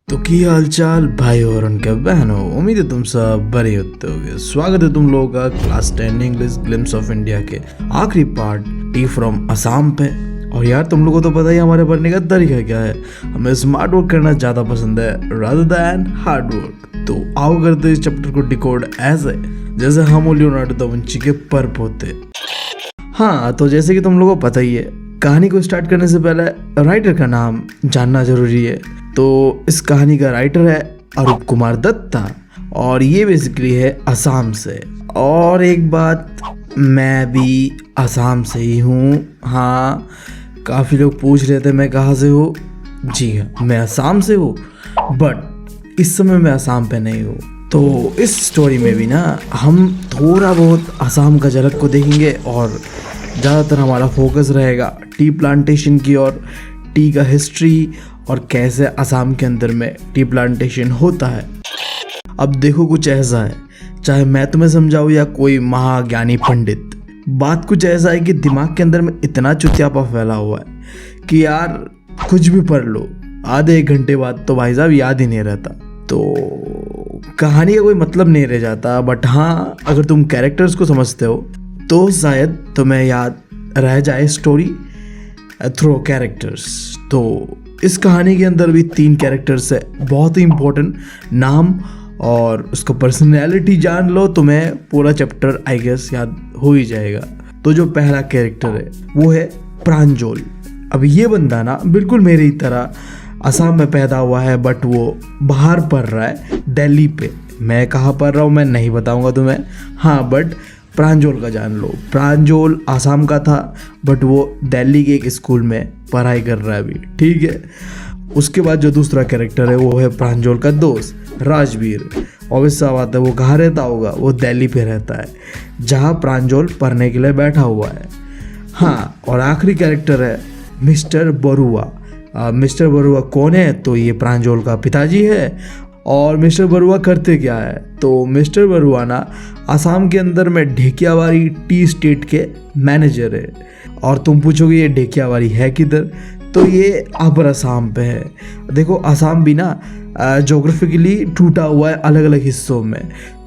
तो की हालचाल भाई और उनके बहनों, उम्मीद है तुम सब बड़े होते होगे। स्वागत है तुम लोगों का class 10 English glimpse of India के आखिरी पार्ट टी फ्रॉम असम पे। और यार तुम लोगों को तो पता ही हमारे पढ़ने का तरीका क्या है, हमें स्मार्ट वर्क करना ज़्यादा पसंद है रादर दैन हार्ड वर्क। तो आओ करते इस चैप्टर को डिकोड ऐसे जैसे हम लियोनार्डो दा विंची के पर होते। हाँ, तो जैसे कि तुम लोगों को पता ही है, कहानी को स्टार्ट करने से पहले राइटर का नाम जानना जरूरी है। तो इस कहानी का राइटर है अरूप कुमार दत्ता और ये बेसिकली है असम से। और एक बात, मैं भी असम से ही हूँ। हाँ, काफ़ी लोग पूछ रहे थे मैं कहाँ से हूँ। जी हाँ, मैं असम से हूँ, बट इस समय मैं असम पे नहीं हूँ। तो इस स्टोरी में भी ना हम थोड़ा बहुत असम का झलक को देखेंगे और ज़्यादातर हमारा फोकस रहेगा टी प्लांटेशन की और टी का हिस्ट्री और कैसे असम के अंदर में टी प्लांटेशन होता है। अब देखो, कुछ ऐसा है, चाहे मैं तुम्हें समझाऊँ या कोई महाज्ञानी पंडित, बात कुछ ऐसा है कि दिमाग के अंदर में इतना चुतियापा फैला हुआ है कि यार कुछ भी पढ़ लो, आधे एक घंटे बाद तो भाई साहब याद ही नहीं रहता। तो कहानी का कोई मतलब नहीं रह जाता। बट हाँ, अगर तुम कैरेक्टर्स को समझते हो तो शायद तुम्हें याद रह जाए स्टोरी थ्रू कैरेक्टर्स। तो इस कहानी के अंदर भी 3 कैरेक्टर्स है, बहुत ही इम्पोर्टेंट नाम और उसका पर्सनैलिटी जान लो, तुम्हें पूरा चैप्टर आई गेस याद हो ही जाएगा। तो जो पहला कैरेक्टर है वो है प्रांजल। अब ये बंदा ना बिल्कुल मेरी ही तरह असम में पैदा हुआ है, बट वो बाहर पढ़ रहा है दिल्ली पे। मैं कहाँ पढ़ रहा हूँ मैं नहीं बताऊँगा तुम्हें। हाँ, बट प्रांजल का जान लो। प्रांजल असम का था, बट वो दिल्ली के एक स्कूल में पढ़ाई कर रहा है अभी, ठीक है। उसके बाद जो दूसरा कैरेक्टर है वो है प्रांजल का दोस्त राजवीर। ऑब्वियस सा बात है, वो कहाँ रहता होगा, वो दिल्ली पे रहता है जहाँ प्रांजल पढ़ने के लिए बैठा हुआ है। हाँ, और आखिरी कैरेक्टर है मिस्टर बरुआ। मिस्टर बरुआ कौन है, तो ये प्रांजल का पिताजी है। और मिस्टर बरुआ करते क्या है, तो मिस्टर बरुआ ना असम के अंदर में ढेकियावाड़ी टी स्टेट के मैनेजर है। और तुम पूछोगे ये ढेकियावाड़ी है किधर, तो ये अपर असम पे है। देखो, असम भी ना जोग्राफिकली टूटा हुआ है अलग अलग हिस्सों में।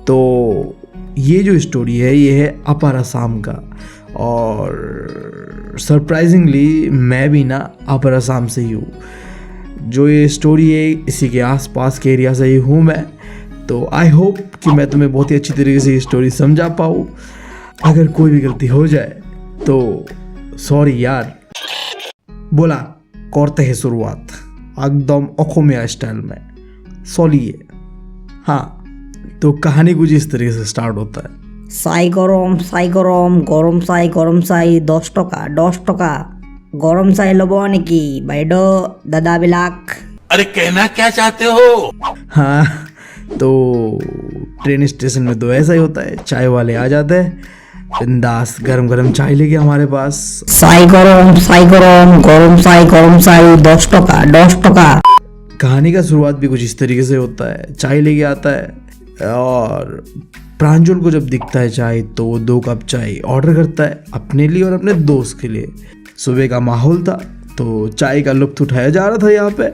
तो ये जो स्टोरी है ये है अपर असम का। और सरप्राइजिंगली मैं भी ना अपर असम से ही हूँ। जो ये स्टोरी है इसी के आसपास के एरिया से ही हूँ मैं। तो आई होप कि मैं तुम्हें बहुत ही अच्छी तरीके से ये स्टोरी समझा पाऊँ। अगर कोई भी गलती हो जाए तो सॉरी यार। बोला करते हैं शुरुआत एकदम अखोमिया स्टाइल में, सोलिए। हाँ, तो कहानी कुछ इस तरीके से स्टार्ट होता है। চাই গরম গরম চাই 10 টকা 10 টকা গরম চাই ল'ব নেকি বাইদেউ দাদাবিলাক। अरे कहना क्या चाहते हो? हाँ, तो ट्रेन स्टेशन में तो ऐसा ही होता है, चाय वाले आ जाते हैं बिंदास गरम गरम चाय लेके हमारे पास। চাই গরম চাই 10 টকা 10 টকা। कहानी का शुरुआत भी कुछ इस तरीके से होता है, चाय लेके आता है और प्रांजल को जब दिखता है चाय तो वो 2 कप चाय ऑर्डर करता है अपने लिए और अपने दोस्त के लिए। सुबह का माहौल था तो चाय का लुत्फ उठाया जा रहा था यहाँ पे।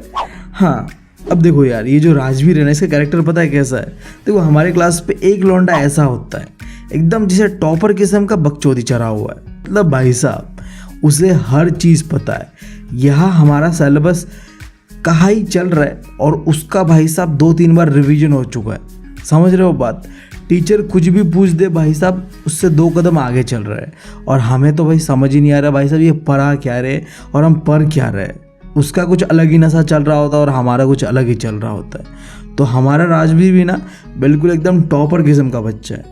हाँ, अब देखो यार, ये जो राजवीर है ना, इसका कैरेक्टर पता है कैसा है। देखो, हमारे क्लास पे एक लौंडा ऐसा होता है एकदम जैसे टॉपर किस्म का बकचोदी चढ़ा हुआ है। मतलब भाई साहब उसे हर चीज़ पता है। यहाँ हमारा सिलेबस कहाँ ही चल रहा है और उसका भाई साहब 2-3 बार रिवीजन हो चुका है। समझ रहे हो बात? टीचर कुछ भी पूछ दे भाई साहब उससे 2 कदम आगे चल रहा है। और हमें तो भाई समझ ही नहीं आ रहा भाई साहब ये पढ़ा क्या रहे और हम पढ़ क्या रहे। उसका कुछ अलग ही नशा चल रहा होता है और हमारा कुछ अलग ही चल रहा होता है। तो हमारा राजवीर भी ना बिल्कुल एकदम टॉपर किस्म का बच्चा है,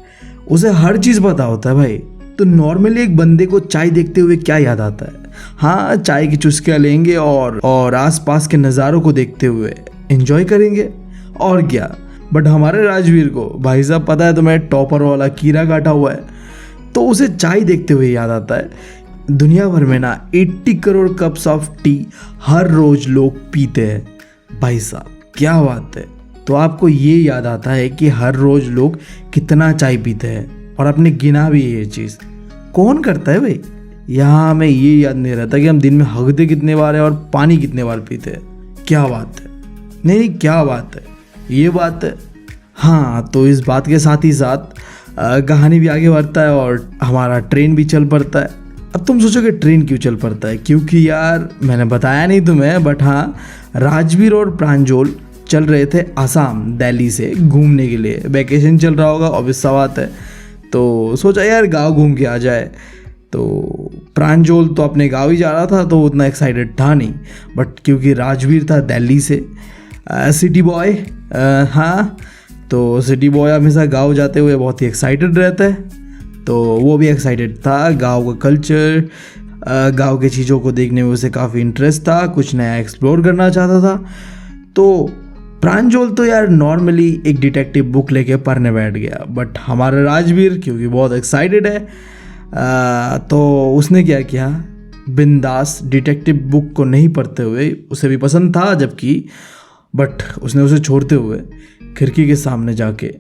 उसे हर चीज़ पता होता है भाई। तो नॉर्मली एक बंदे को चाय देखते हुए क्या याद आता है? हाँ, चाय की चुस्कियाँ लेंगे और आसपास के नज़ारों को देखते हुए एंजॉय करेंगे और क्या। बट हमारे राजवीर को भाई साहब पता है तुम्हें टॉपर वाला कीड़ा काटा हुआ है, तो उसे चाय देखते हुए याद आता है दुनिया भर में ना 80 करोड़ कप्स ऑफ टी हर रोज लोग पीते हैं। भाई साहब क्या बात है। तो आपको ये याद आता है कि हर रोज लोग कितना चाय पीते हैं और आपने गिना भी ये चीज़। कौन करता है भाई? यहाँ हमें ये याद नहीं रहता कि हम दिन में हगते कितने बार है और पानी कितने बार पीते हैं। क्या बात है। नहीं नहीं, क्या बात है, ये बात है। हाँ, तो इस बात के साथ ही साथ कहानी भी आगे बढ़ता है और हमारा ट्रेन भी चल पड़ता है। अब तुम सोचोगे ट्रेन क्यों चल पड़ता है, क्योंकि यार मैंने बताया नहीं तुम्हें, बट हाँ, राजवीर और प्रांजल चल रहे थे आसाम दिल्ली से घूमने के लिए। वैकेशन चल रहा होगा, ऑब्वियस सा बात है, तो सोचा यार गांव घूम के आ जाए। तो प्रांजल तो अपने गांव ही जा रहा था, तो उतना एक्साइटेड था नहीं, बट क्योंकि राजवीर था दिल्ली से, सिटी बॉय, हाँ, तो सिटी बॉय हमेशा गांव जाते हुए बहुत ही एक्साइटेड रहता है। तो वो भी एक्साइटेड था, गांव का कल्चर, गांव के चीज़ों को देखने में उसे काफ़ी इंटरेस्ट था, कुछ नया एक्सप्लोर करना चाहता था। तो प्रांजल तो यार नॉर्मली एक डिटेक्टिव बुक लेके पढ़ने बैठ गया, बट हमारा राजवीर क्योंकि बहुत एक्साइटेड है, तो उसने क्या किया, बिंदास डिटेक्टिव बुक को नहीं पढ़ते हुए, उसे भी पसंद था जबकि, बट उसने उसे छोड़ते हुए खिड़की के सामने जाके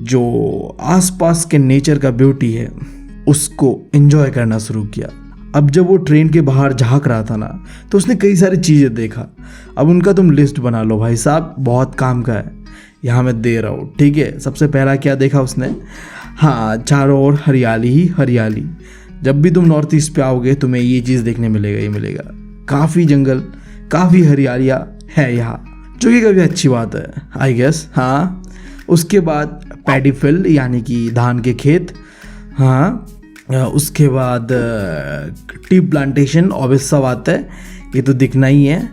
जो आसपास के नेचर का ब्यूटी है उसको एंजॉय करना शुरू किया। अब जब वो ट्रेन के बाहर झांक रहा था ना, तो उसने कई सारी चीज़ें देखा। अब उनका तुम लिस्ट बना लो भाई साहब, बहुत काम का है, यहाँ मैं दे रहा हूँ, ठीक है। सबसे पहला क्या देखा उसने, हाँ, चारों ओर हरियाली ही हरियाली। जब भी तुम नॉर्थ ईस्ट पे आओगे तुम्हें ये चीज़ देखने मिलेगा ही मिलेगा, काफ़ी जंगल, काफ़ी हरियालियाँ है यहाँ, जो कि कभी अच्छी बात है आई गेस। हाँ, उसके बाद पैडी फील्ड यानी कि धान के खेत, हाँ, उसके बाद टी प्लांटेशन, ऑब्वियस सा बात है, ये तो दिखना ही है,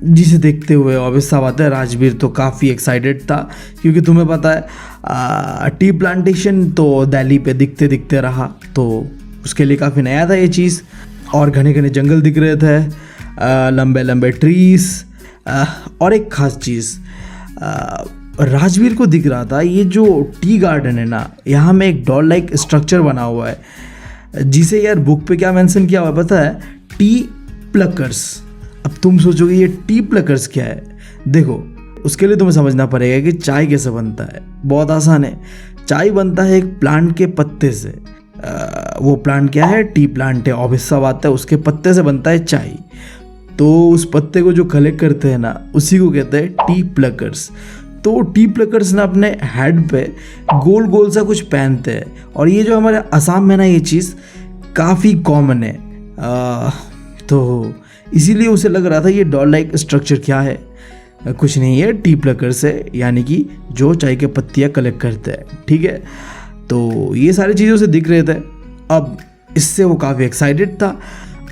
जिसे देखते हुए ऑब्वियस सा बात है राजवीर तो काफ़ी एक्साइटेड था, क्योंकि तुम्हें पता है टी प्लांटेशन तो दिल्ली पे दिखते दिखते रहा, तो उसके लिए काफ़ी नया था ये चीज़। और घने घने जंगल दिख रहे थे, लंबे लंबे ट्रीज, और एक ख़ास चीज़ राजवीर को दिख रहा था, ये जो टी गार्डन है ना, यहाँ में एक डॉल लाइक स्ट्रक्चर बना हुआ है, जिसे यार बुक पे क्या मेंशन किया हुआ पता है, टी प्लकर्स। अब तुम सोचोगे ये टी प्लकर्स क्या है, देखो उसके लिए तुम्हें समझना पड़ेगा कि चाय कैसे बनता है। बहुत आसान है, चाय बनता है एक प्लांट के पत्ते से। वो प्लांट क्या है, टी प्लांट है, ऑब्वियस सा बात है, उसके पत्ते से बनता है चाय। तो उस पत्ते को जो कलेक्ट करते हैं ना, उसी को कहते हैं टी प्लकर्स। तो टी प्लकर्स ना अपने हेड पे गोल गोल सा कुछ पहनते हैं, और ये जो हमारे असम में ना ये चीज़ काफ़ी कॉमन है, तो इसीलिए उसे लग रहा था ये डॉल लाइक स्ट्रक्चर क्या है, कुछ नहीं है, टी प्लकर्स है, यानी कि जो चाय के पत्तियाँ कलेक्ट करते हैं, ठीक है। तो ये सारी चीज़ें उसे दिख रहे थे। अब इससे वो काफ़ी एक्साइटेड था।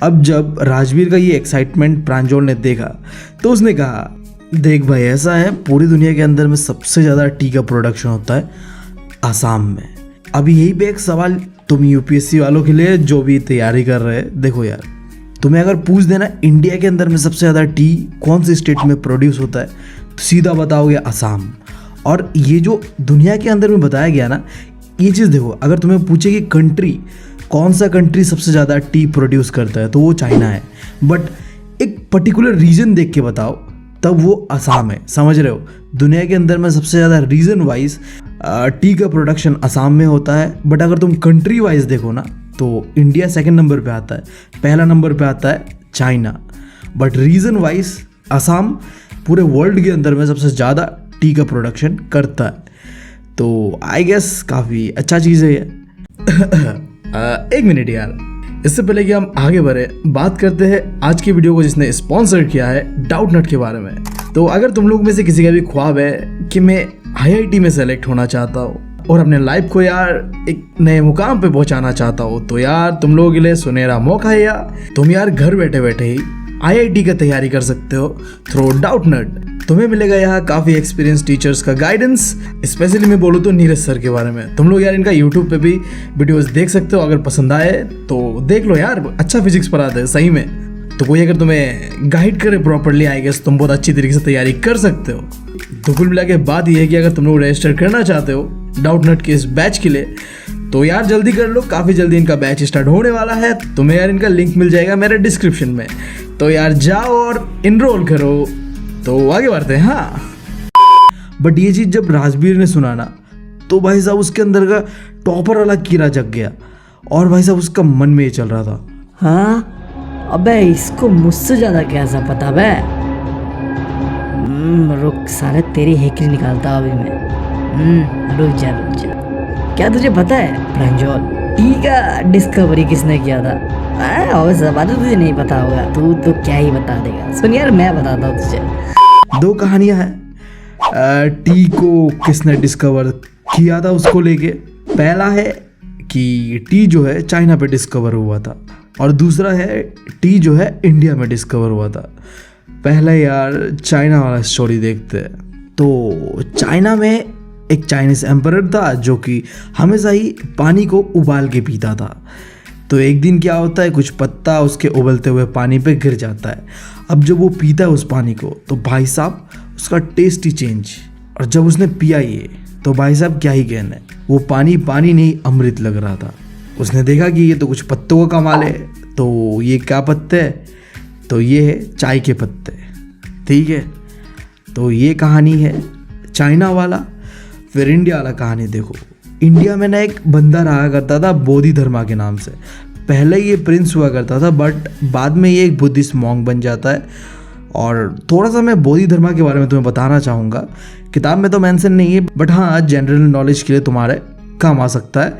अब जब राजवीर का ये एक्साइटमेंट प्रांजल ने देखा, तो उसने कहा, देख भाई ऐसा है, पूरी दुनिया के अंदर में सबसे ज़्यादा टी का प्रोडक्शन होता है आसाम में। अभी यही पे एक सवाल तुम यूपीएससी वालों के लिए जो भी तैयारी कर रहे हैं, देखो यार, तुम्हें अगर पूछ देना इंडिया के अंदर में सबसे ज़्यादा टी कौन से स्टेट में प्रोड्यूस होता है, तो सीधा बताओगे आसाम। और ये जो दुनिया के अंदर में बताया गया ना, ये चीज़ देखो, अगर तुम्हें पूछे कि कंट्री कौन सा कंट्री सबसे ज़्यादा टी प्रोड्यूस करता है, तो वो चाइना है, बट एक पर्टिकुलर रीजन देख के बताओ तब वो आसाम है, समझ रहे हो। दुनिया के अंदर में सबसे ज़्यादा रीजन वाइज टी का प्रोडक्शन आसाम में होता है, बट अगर तुम कंट्री वाइज देखो ना, तो इंडिया सेकंड नंबर पे आता है, पहला नंबर पे आता है China, but region wise Assam पूरे वर्ल्ड के अंदर में सबसे ज़्यादा टी का प्रोडक्शन करता है। तो आई गेस काफ़ी अच्छा चीज़ है ये। एक मिनट यार, इससे पहले कि हम आगे बढ़े, बात करते हैं आज की वीडियो को जिसने स्पॉन्सर किया है, डाउटनट के बारे में। तो अगर तुम लोग में से किसी का भी ख्वाब है कि मैं IIT में सेलेक्ट होना चाहता हूँ और अपने लाइफ को यार एक नए मुकाम पे पहुँचाना चाहता हूँ, तो यार तुम लोगों के लिए सुनहरा मौका है यार। तुम यार घर बैठे बैठे ही IIT का तैयारी कर सकते हो थ्रू डाउटनट। तुम्हें मिलेगा यहाँ काफ़ी एक्सपीरियंस टीचर्स का गाइडेंस। स्पेशली मैं बोलूँ तो नीरज सर के बारे में, तुम लोग यार इनका यूट्यूब पे भी वीडियोस देख सकते हो, अगर पसंद आए तो देख लो यार, अच्छा फिजिक्स पढ़ाते हैं सही में। तो कोई अगर तुम्हें गाइड करे प्रॉपरली, आई गेस तुम बहुत अच्छी तरीके से तैयारी कर सकते हो। तो कुल मिला के बात यह है कि अगर तुम लोग रजिस्टर करना चाहते हो डाउटनट के इस बैच के लिए, तो यार जल्दी कर लो, काफ़ी जल्दी इनका बैच स्टार्ट होने वाला है। तुम्हें यार इनका लिंक मिल जाएगा मेरे डिस्क्रिप्शन में, तो यार जाओ और इनरोल करो। तो आगे बढ़ते हैं। हाँ, बट ये चीज़ जब राजवीर ने सुना ना, तो भाई साहब उसके अंदर का टॉपर वाला कीड़ा जग गया, और भाई साहब उसका मन में ये चल रहा था, हाँ, अबे इसको मुझसे ज़्यादा कैसा पता बे। रुक साले तेरी हेकरी निकालता अभी मैं। रुक जा। क्या तुझे पता है प्रांजल, टी का डिस्कवरी किसने किया था? सब बात तुझे नहीं पता होगा, तू तो क्या ही बता देगा। सुन यार, मैं बताता हूँ तुझे। दो कहानियां हैं टी को किसने डिस्कवर किया था उसको लेके। पहला है कि टी जो है चाइना पे डिस्कवर हुआ था, और दूसरा है टी जो है इंडिया में डिस्कवर हुआ था। पहले यार चाइना वाला स्टोरी देखते हैं। तो चाइना में एक चाइनीज एम्परर था जो कि हमेशा ही पानी को उबाल के पीता था। तो एक दिन क्या होता है, कुछ पत्ता उसके उबलते हुए पानी पे गिर जाता है। अब जब वो पीता है उस पानी को तो भाई साहब उसका टेस्ट ही चेंज। और जब उसने पिया ये तो भाई साहब क्या ही कहना है, वो पानी पानी नहीं अमृत लग रहा था। उसने देखा कि ये तो कुछ पत्तों का कमाल है। तो ये क्या पत्ते है? तो ये है चाय के पत्ते। ठीक है, तो ये कहानी है चाइना वाला। फिर इंडिया वाला कहानी देखो। इंडिया में ना एक बंदा रहा करता था बोधि धर्मा के नाम से। पहले ये प्रिंस हुआ करता था, बट बाद में ये एक बुद्धिस्ट मॉन्क बन जाता है। और थोड़ा सा मैं बोधि धर्मा के बारे में तुम्हें बताना चाहूँगा। किताब में तो मेंशन नहीं है, बट हाँ जनरल नॉलेज के लिए तुम्हारे काम आ सकता है।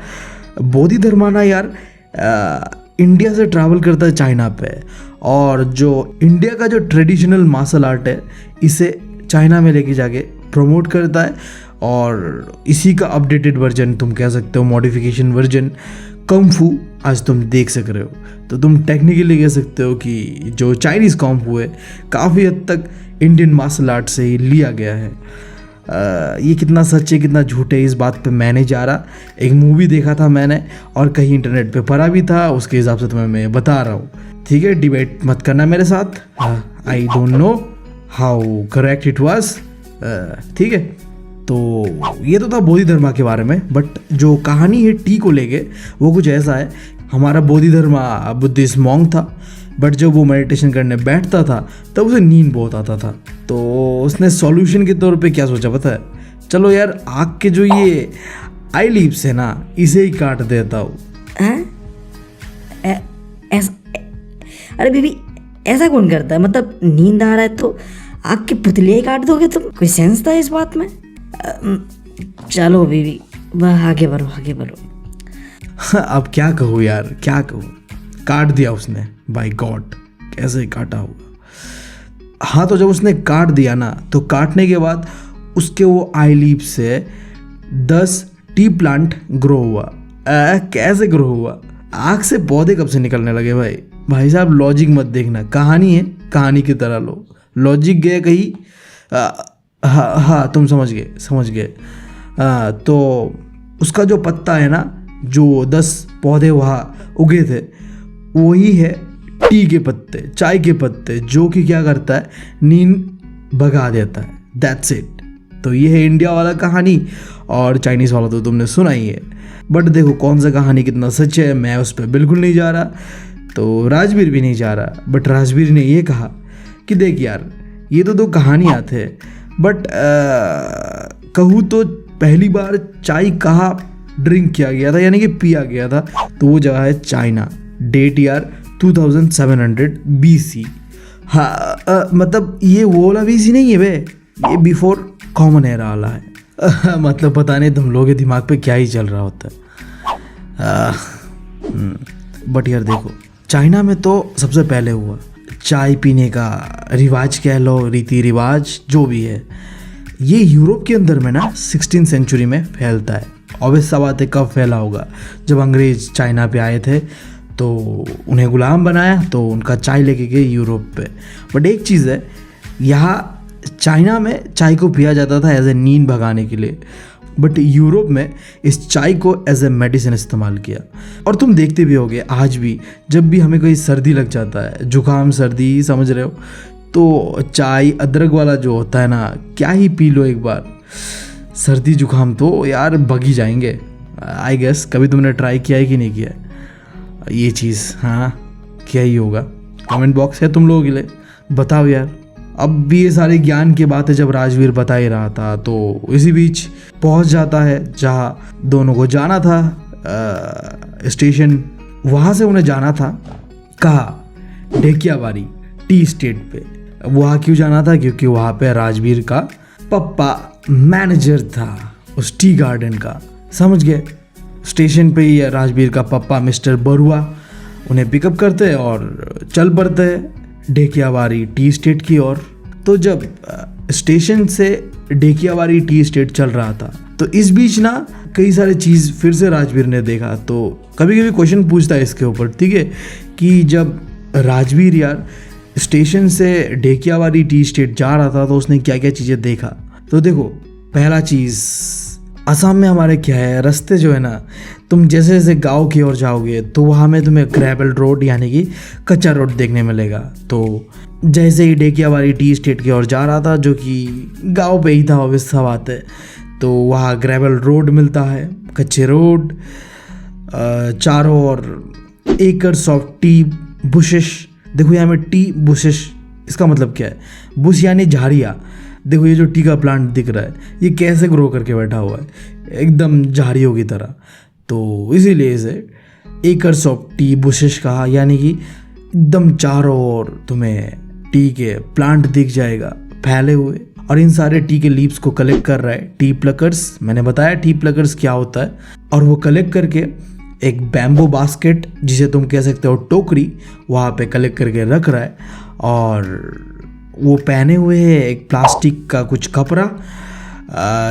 बोधि धर्मा ना यार इंडिया से ट्रैवल करता है चाइना पे, और जो इंडिया का जो ट्रेडिशनल मार्शल आर्ट है इसे चाइना में लेके जाके प्रमोट करता है। और इसी का अपडेटेड वर्जन तुम कह सकते हो, मॉडिफिकेशन वर्जन कung fu आज तुम देख सक रहे हो। तो तुम टेक्निकली कह सकते हो कि जो चाइनीज़ kung fu है काफ़ी हद तक इंडियन मार्शल आर्ट से ही लिया गया है। ये कितना सच है कितना झूठ है इस बात पे मैं नहीं जा रहा। एक मूवी देखा था मैंने और कहीं इंटरनेट पे पढ़ा भी था, उसके हिसाब से तुम्हें मैं बता रहा हूँ। ठीक है, डिबेट मत करना मेरे साथ। I don't know how correct it was. ठीक है, तो ये तो था बोधि धर्मा के बारे में। बट जो कहानी है टी को लेके वो कुछ ऐसा है। हमारा बोधि धर्मा बुद्धिस्ट मॉन्क था, बट जब वो मेडिटेशन करने बैठता था तब उसे नींद बहुत आता था। तो उसने सॉल्यूशन के तौर पे क्या सोचा पता है? चलो यार आँख के जो ये आई लीप्स है ना इसे ही काट देता हूँ। अरे बेबी ऐसा कौन करता है? मतलब नींद आ रहा है तो आँख के पुतलियाँ ही काट दोगे तुम? कोई सेंस था इस बात में? चलो बेबी आगे बढ़ो। अब क्या कहूँ यार, क्या कहूँ, काट दिया उसने। बाय गॉड कैसे काटा होगा। हाँ, तो जब उसने काट दिया ना तो काटने के बाद उसके वो आई लीफ से 10 टी प्लांट ग्रो हुआ। कैसे ग्रो हुआ? आँख से पौधे कब से निकलने लगे भाई साहब लॉजिक मत देखना, कहानी है कहानी की तरह लो। लॉजिक गए कहीं। हाँ तुम समझ गए। तो उसका जो पत्ता है ना, जो 10 पौधे वहाँ उगे थे वही है टी के पत्ते, चाय के पत्ते, जो कि क्या करता है नींद भगा देता है। That's it. तो ये है इंडिया वाला कहानी, और चाइनीज़ वाला तो तुमने सुना ही है। बट देखो कौन सा कहानी कितना सच है मैं उस पर बिल्कुल नहीं जा रहा, तो राजवीर भी नहीं जा रहा। बट राजवीर ने ये कहा कि देख यार ये तो 2 कहानियाँ थे, बट कहूँ तो पहली बार चाय कहाँ ड्रिंक किया गया था यानी कि पिया गया था, तो वो जगह है चाइना। डेट यार 2700 BC। हाँ मतलब ये वो वाला BC नहीं है बे, ये बिफोर कॉमन एरा वाला है। मतलब पता नहीं तुम लोगों के दिमाग पे क्या ही चल रहा होता है। बट यार देखो चाइना में तो सबसे पहले हुआ चाय पीने का रिवाज, कह लो रीति रिवाज जो भी है, ये यूरोप के अंदर में ना 16th सेंचुरी में फैलता है। ऑब्वियस सा बात है कब फैला होगा, जब अंग्रेज चाइना पे आए थे तो उन्हें गुलाम बनाया तो उनका चाय लेके गए यूरोप पे। बट एक चीज़ है, यहाँ चाइना में चाय को पिया जाता था एज ए नींद भगाने के लिए, बट यूरोप में इस चाय को एज ए मेडिसिन इस्तेमाल किया। और तुम देखते भी होगे आज भी जब भी हमें कोई सर्दी लग जाता है, जुकाम सर्दी समझ रहे हो, तो चाय अदरक वाला जो होता है ना, क्या ही पी लो एक बार, सर्दी जुकाम तो यार भगी जाएंगे। आई गेस कभी तुमने ट्राई किया है कि नहीं किया ये चीज़? हाँ क्या ही होगा, कमेंट बॉक्स है तुम लोगों के लिए, बताओ यार। अब भी ये सारे ज्ञान की बातें जब राजवीर बता ही रहा था तो इसी बीच पहुंच जाता है जहाँ दोनों को जाना था, स्टेशन। वहाँ से उन्हें जाना था कहाँ? ढेकियाबाड़ी टी स्टेट पे। वहाँ क्यों जाना था? क्योंकि वहाँ पे राजवीर का पप्पा मैनेजर था उस टी गार्डन का, समझ गए? स्टेशन पे ही राजवीर का पप्पा मिस्टर बरुआ उन्हें पिकअप करते हैं और चल पड़ते हैं ढेकियावाड़ी टी स्टेट की ओर। तो जब स्टेशन से ढेकियावाड़ी टी स्टेट चल रहा था तो इस बीच ना कई सारे चीज़ फिर से राजवीर ने देखा। तो कभी कभी क्वेश्चन पूछता है इसके ऊपर, ठीक है, कि जब राजवीर यार स्टेशन से ढेकियावाड़ी टी स्टेट जा रहा था तो उसने क्या क्या चीज़ें देखा। तो देखो, पहला चीज़, असम में हमारे क्या है, रास्ते जो है ना, तुम जैसे जैसे गांव की ओर जाओगे तो वहाँ में तुम्हें ग्रेवल रोड यानी कि कच्चा रोड देखने मिलेगा। तो जैसे ही ढेकियावाड़ी टी स्टेट की ओर जा रहा था, जो कि गांव पे ही था, ऑब्वियस सा बात है, तो वहाँ ग्रेवल रोड मिलता है, कच्चे रोड, चारों ओर एकर्स ऑफ टी बुशेस। देखो यहाँ में टी बुशेस, इसका मतलब क्या है? बुश यानी झाड़ियाँ। देखो ये जो टी का प्लांट दिख रहा है ये कैसे ग्रो करके बैठा हुआ है, एकदम झाड़ियों की तरह। तो इसीलिए इसे एकर्स ऑफ टी बुशेस कहा, यानी कि एकदम चारों ओर तुम्हें टी के प्लांट दिख जाएगा फैले हुए, और इन सारे टी के लीव्स को कलेक्ट कर रहा है टी प्लकर्स। मैंने बताया टी प्लकर्स क्या होता है, और वो कलेक्ट करके एक बैम्बू बास्केट, जिसे तुम कह सकते हो टोकरी, वहाँ पे कलेक्ट करके रख रहा है। और वो पहने हुए है एक प्लास्टिक का कुछ कपड़ा,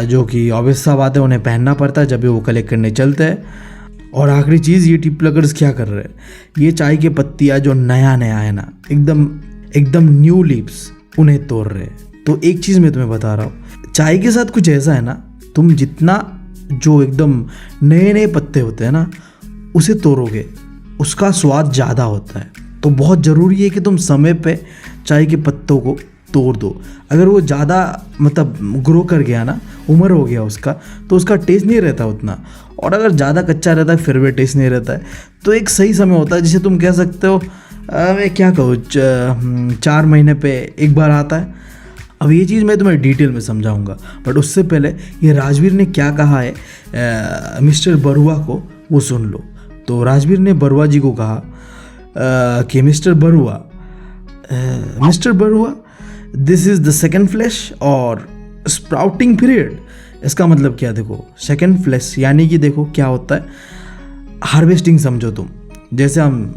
जो कि ऑब्वियस सा बात है उन्हें पहनना पड़ता है जब भी वो कलेक्ट करने चलते हैं। और आखिरी चीज़, ये टी प्लकर्स क्या कर रहे हैं, ये चाय की पत्तियाँ जो नया नया है ना, एकदम न्यू लीव्स, उन्हें तोड़ रहे हैं। तो एक चीज़ मैं तुम्हें बता रहा हूँ, चाय के साथ कुछ ऐसा है ना, तुम जितना जो एकदम नए नए पत्ते होते हैं ना उसे तोड़ोगे उसका स्वाद ज़्यादा होता है। तो बहुत ज़रूरी है कि तुम समय पे चाय के पत्तों को तोड़ दो। अगर वो ज़्यादा मतलब ग्रो कर गया ना, उम्र हो गया उसका, तो उसका टेस्ट नहीं रहता उतना, और अगर ज़्यादा कच्चा रहता है फिर भी टेस्ट नहीं रहता है। तो एक सही समय होता है जिसे तुम कह सकते हो, मैं क्या कहूँ, 4 महीने पे एक बार आता है। अब ये चीज़ मैं तुम्हें डिटेल में समझाऊंगा, बट उससे पहले ये राजवीर ने क्या कहा है मिस्टर बरुआ को, वो सुन लो। तो राजवीर ने बरुआ जी को कहा कि mister Barua this is the second flash और स्प्राउटिंग पीरियड। इसका मतलब क्या? देखो, सेकेंड फ्लैश यानी कि देखो क्या होता है, हार्वेस्टिंग समझो तुम, जैसे हम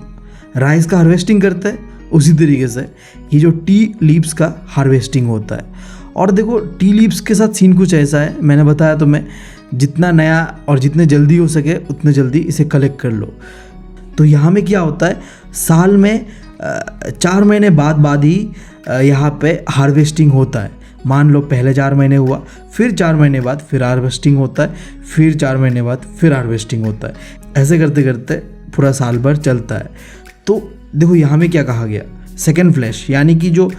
राइस का हार्वेस्टिंग करते हैं उसी तरीके से ये जो टी लीव्स का हार्वेस्टिंग होता है। और देखो टी लीव्स के साथ सीन कुछ ऐसा है, मैंने बताया तुम्हें, जितना नया और जितने जल्दी हो सके उतने जल्दी इसे कलेक्ट कर लो। तो यहाँ में क्या होता है, साल में 4 महीने बाद ही यहाँ पे हार्वेस्टिंग होता है। मान लो पहले 4 महीने हुआ, फिर 4 महीने बाद फिर हार्वेस्टिंग होता है, फिर 4 महीने बाद फिर हार्वेस्टिंग होता है। ऐसे करते करते पूरा साल भर चलता है। तो देखो यहाँ में क्या कहा गया, सेकेंड फ्लैश यानी कि जो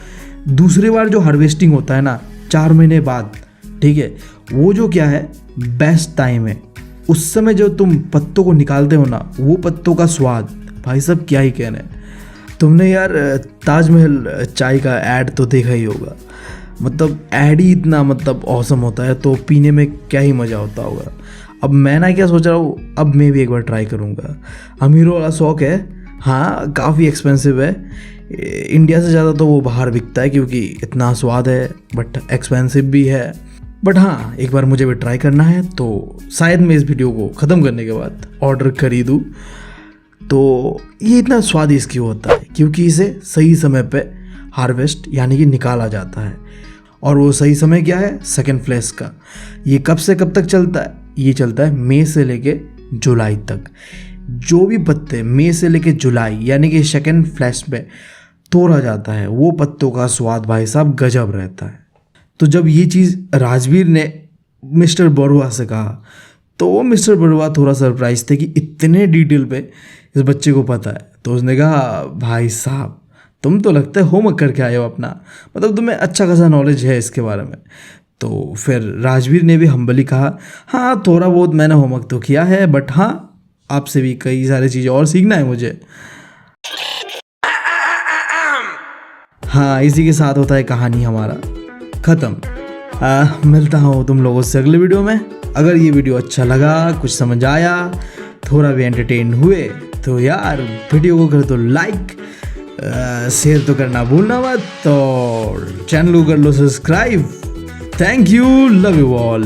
दूसरी बार जो हार्वेस्टिंग होता है ना 4 महीने बाद, ठीक है, वो जो क्या है बेस्ट टाइम है। उस समय जो तुम पत्तों को निकालते हो ना, वो पत्तों का स्वाद भाई साहब क्या ही कहना है। तुमने यार ताजमहल चाय का ऐड तो देखा ही होगा, मतलब ऐड ही इतना मतलब औसम होता है, तो पीने में क्या ही मज़ा होता होगा। अब मैं ना क्या सोच रहा हूँ, अब मैं भी एक बार ट्राई करूँगा। अमीरों वाला शौक है, हाँ काफ़ी एक्सपेंसिव है, इंडिया से ज़्यादा तो वो बाहर बिकता है क्योंकि इतना स्वाद है, बट एक्सपेंसिव भी है। बट हाँ, एक बार मुझे भी ट्राई करना है, तो शायद मैं इस वीडियो को ख़त्म करने के बाद ऑर्डर खरीदूँ। तो ये इतना स्वादिष्ट क्यों होता है, क्योंकि इसे सही समय पे हार्वेस्ट यानी कि निकाला जाता है। और वो सही समय क्या है, सेकेंड फ्लैश का। ये कब से कब तक चलता है, ये चलता है मई से लेके जुलाई तक। जो भी पत्ते मई से लेके जुलाई यानी कि सेकेंड फ्लैश में तोड़ा जाता है, वो पत्तों का स्वाद भाई साहब गजब रहता है। तो जब ये चीज़ राजवीर ने मिस्टर बरुआ से कहा, तो वो मिस्टर बरुआ थोड़ा सरप्राइज थे कि इतने डिटेल पे इस बच्चे को पता है। तो उसने कहा, भाई साहब तुम तो लगता है होमवर्क करके आए हो अपना, मतलब तुम्हें अच्छा खासा नॉलेज है इसके बारे में। तो फिर राजवीर ने भी हम्बली कहा, हाँ थोड़ा बहुत मैंने होमवर्क तो किया है, बट हाँ आपसे भी कई सारी चीज़ें और सीखना है मुझे। हाँ, इसी के साथ होता है कहानी हमारा ख़त्म। मिलता हूँ तुम लोगों से अगले वीडियो में। अगर ये वीडियो अच्छा लगा, कुछ समझ आया, थोड़ा भी एंटरटेन हुए, तो यार वीडियो को कर दो लाइक, शेयर तो करना भूलना मत, और चैनल को कर लो subscribe. Thank you, love you all.